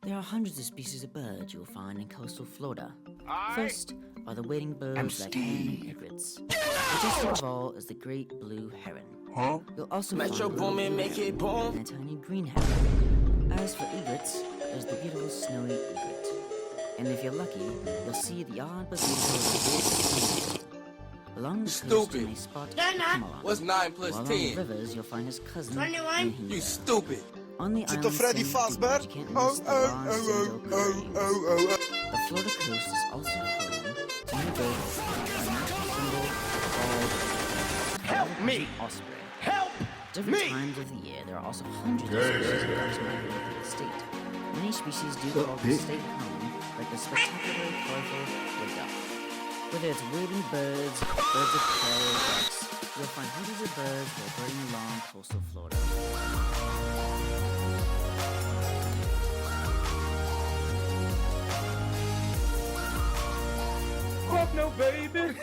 There are hundreds of species of birds you will find in coastal Florida. First are the wading birds like heron and egrets. Majestic of all is the great blue heron. You'll also find a little blue heron and a tiny green heron. As for egrets, there's the beautiful snowy egret. And if you're lucky, you'll see the odd but beautiful along the coast you may spot camelon. What's 9 plus While 10? along the rivers, you'll find his cousin. You stupid. On the Tutto island Freddy San Diego, Fazbear? you can't miss the large sandhill cranes. The Florida coast is also home to new birds like a national symbol called Help me! osprey. Help Different me! times of the year, there are also hundreds of species of ducks migrating through the state. Many species do call the state home, like the spectacularly colorful wood duck. Whether it's wading birds, birds of prey, or ducks, you'll find hundreds of birds that are birding along coastal Florida. Fuck no, baby!